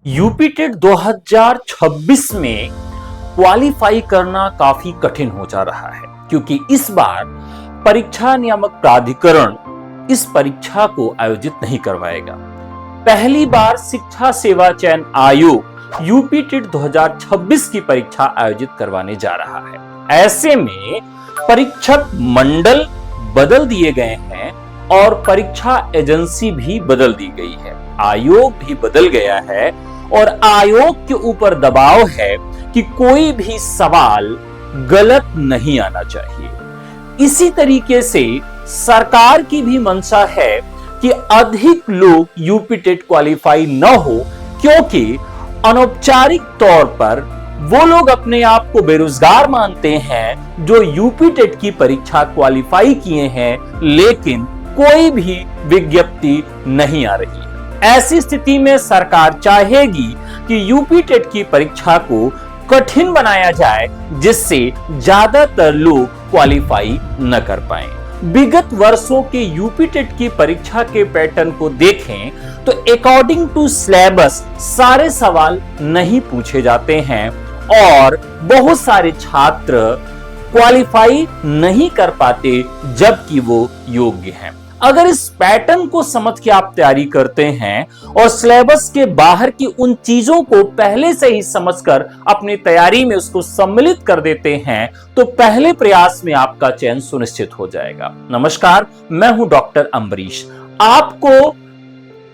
UP TET 2026 में qualify करना काफी कठिन हो जा रहा है क्योंकि इस बार परीक्षा नियामक प्राधिकरण इस परीक्षा को आयोजित नहीं करवाएगा। पहली बार शिक्षा सेवा चयन आयोग यूपी टेट 2026 की परीक्षा आयोजित करवाने जा रहा है। ऐसे में परीक्षक मंडल बदल दिए गए हैं और परीक्षा एजेंसी भी बदल दी गई है, आयोग भी बदल गया है और आयोग के ऊपर दबाव है कि कोई भी सवाल गलत नहीं आना चाहिए। इसी तरीके से सरकार की भी मंशा है कि अधिक लोग यूपी टेट क्वालिफाई न हो, क्योंकि अनौपचारिक तौर पर वो लोग अपने आप को बेरोजगार मानते हैं जो यूपी टेट की परीक्षा क्वालिफाई किए हैं लेकिन कोई भी विज्ञप्ति नहीं आ रही है। ऐसी स्थिति में सरकार चाहेगी कि यूपी टेट की परीक्षा को कठिन बनाया जाए जिससे ज्यादातर लोग क्वालिफाई न कर पाएं। विगत वर्षों के यूपी टेट की परीक्षा के पैटर्न को देखें तो अकॉर्डिंग टू सिलेबस सारे सवाल नहीं पूछे जाते हैं और बहुत सारे छात्र क्वालिफाई नहीं कर पाते जबकि वो योग्य हैं। अगर इस पैटर्न को समझ के आप तैयारी करते हैं और सिलेबस के बाहर की उन चीजों को पहले से ही समझकर अपनी तैयारी में उसको सम्मिलित कर देते हैं तो पहले प्रयास में आपका चयन सुनिश्चित हो जाएगा। नमस्कार, मैं हूं डॉक्टर अम्बरीश। आपको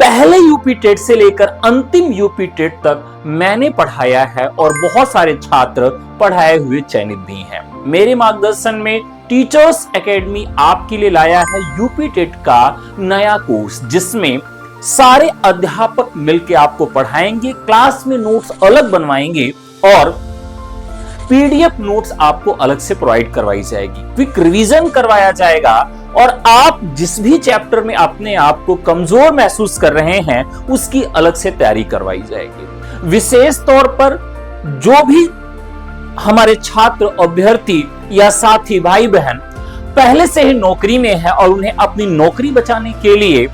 पहले यूपी टेट से लेकर अंतिम यूपी टेट तक मैंने पढ़ाया है और बहुत सारे छात्र पढ़ाए हुए चयनित भी हैं। मेरे मार्गदर्शन में टीचर्स एकेडमी आपके लिए लाया है यूपी टेट का नया कोर्स जिसमें सारे अध्यापक मिलकर आपको पढ़ाएंगे, क्लास में नोट्स अलग बनवाएंगे और पीडीएफ नोट्स आपको अलग से प्रोवाइड करवाई जाएगी, क्विक रिवीजन करवाया जाएगा और आप जिस भी चैप्टर में अपने आप को कमजोर महसूस कर रहे हैं उसकी अलग से तैयारी करवाई जाएगी। विशेष तौर पर जो भी हमारे छात्र अभ्यर्थी या साथी भाई बहन पहले से ही नौकरी में है और उन्हें अपनी नौकरी बचाने के लिए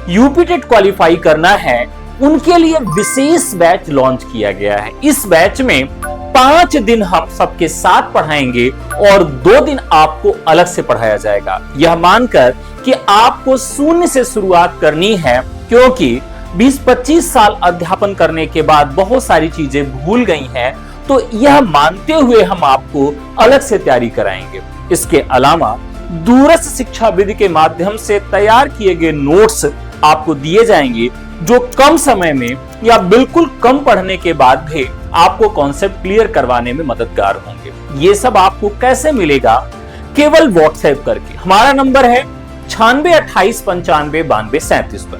यूपी टेट क्वालिफाई करना है, उनके लिए विशेष बैच लॉन्च किया गया है। इस बैच में 5 दिन हम सबके साथ पढ़ाएंगे और 2 दिन आपको अलग से पढ़ाया जाएगा, यह मानकर कि आपको शून्य से शुरुआत करनी है क्योंकि 20-25 साल अध्यापन करने के बाद बहुत सारी चीजें भूल गई हैं, तो यह मानते हुए हम आपको अलग से तैयारी कराएंगे। इसके अलावा दूरस्थ शिक्षा विधि के माध्यम से तैयार किए गए नोट्स आपको दिए जाएंगे जो कम समय में या बिल्कुल कम पढ़ने के बाद भी आपको कॉन्सेप्ट क्लियर करवाने में मददगार होंगे। ये सब आपको कैसे मिलेगा? केवल व्हाट्सएप करके। हमारा नंबर है 9628959237 पर।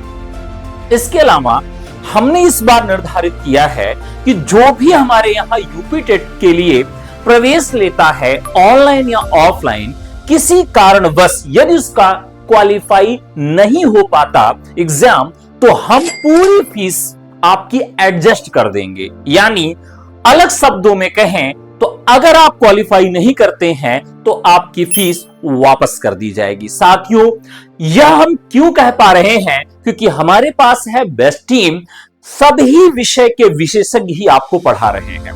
इसके अलावा हमने इस बार निर्धारित किया है कि जो भी हमारे यहाँ यूपी टेट के लिए प्रवेश लेता है ऑनलाइन या ऑफलाइन, किसी कारणवश यदि उसका क्वालिफाई नहीं हो पाता एग्जाम, तो हम पूरी फीस आपकी एडजस्ट कर देंगे। यानी अलग शब्दों में कहें तो अगर आप क्वालिफाई नहीं करते हैं तो आपकी फीस वापस कर दी जाएगी। साथियों, यह हम क्यों कह पा रहे हैं? क्योंकि हमारे पास है बेस्ट टीम, सभी विषय के विशेषज्ञ ही आपको पढ़ा रहे हैं।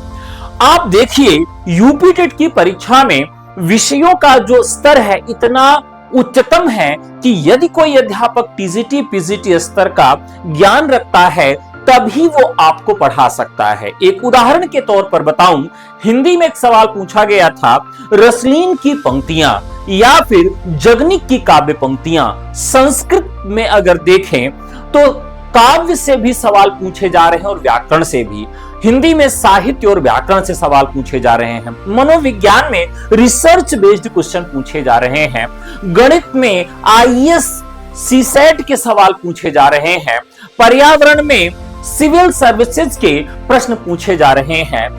आप देखिए, यूपी टेट की परीक्षा में विषयों का जो स्तर है इतना उच्चतम है कि यदि कोई अध्यापक टीजीटी पीजीटी स्तर का ज्ञान रखता है तभी वो आपको पढ़ा सकता है। एक उदाहरण के तौर पर बताऊं, हिंदी में एक सवाल पूछा गया था, रसलीन की पंक्तियां या फिर जगनिक की काव्य पंक्तियां। संस्कृत में अगर देखें तो काव्य से भी सवाल पूछे जा रहे हैं और व्याकरण से भी। हिंदी में साहित्य और व्याकरण से सवाल पूछे जा रहे हैं। मनोविज्ञान में रिसर्च बेस्ड क्वेश्चन पूछे जा रहे हैं। गणित में आईएएस सीसेट के सवाल पूछे जा रहे हैं। पर्यावरण में सिविल सर्विसेज के प्रश्न पूछे जा रहे हैं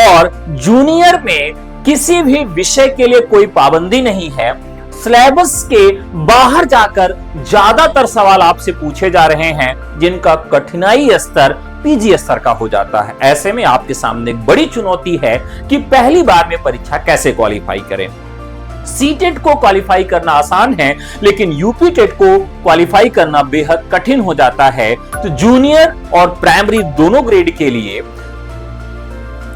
और जूनियर में किसी भी विषय के लिए कोई पाबंदी नहीं है। सिलेबस के बाहर जाकर ज्यादातर सवाल आपसे पूछे जा रहे हैं जिनका कठिनाई स्तर पीजी स्तर का हो जाता है। ऐसे में आपके सामने एक बड़ी चुनौती है कि पहली बार में परीक्षा कैसे क्वालिफाई करें। सीटेट को क्वालिफाई करना आसान है, लेकिन यूपी टेट को क्वालिफाई करना बेहद कठिन हो जाता है। तो जूनियर और प्राइमरी दोनों ग्रेड के लिए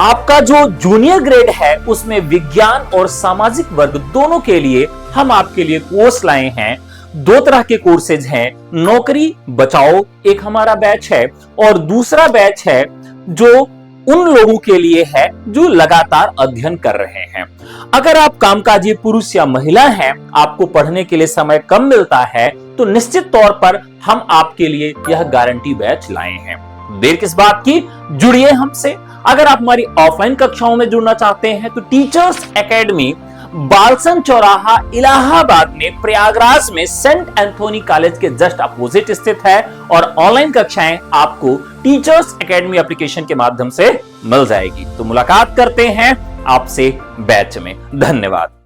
आपका जो जूनियर ग्रेड है उसमें विज्ञान और सामाजिक वर्ग दोनों के लिए हम आपके लिए कोर्स लाए हैं। 2 तरह के कोर्सेज हैं, नौकरी बचाओ एक हमारा बैच है और दूसरा बैच है जो उन लोगों के लिए है जो लगातार अध्ययन कर रहे हैं। अगर आप कामकाजी पुरुष या महिला हैं, आपको पढ़ने के लिए समय कम मिलता है, तो निश्चित तौर पर हम आपके लिए यह गारंटी बैच लाए हैं। देर किस बात की, जुड़िए हमसे। अगर आप हमारी ऑफलाइन कक्षाओं में जुड़ना चाहते हैं तो टीचर्स एकेडमी बालसन चौराहा इलाहाबाद में प्रयागराज में सेंट एंथोनी कॉलेज के जस्ट अपोजिट स्थित है और ऑनलाइन कक्षाएं आपको टीचर्स एकेडमी एप्लीकेशन के माध्यम से मिल जाएगी। तो मुलाकात करते हैं आपसे बैच में। धन्यवाद।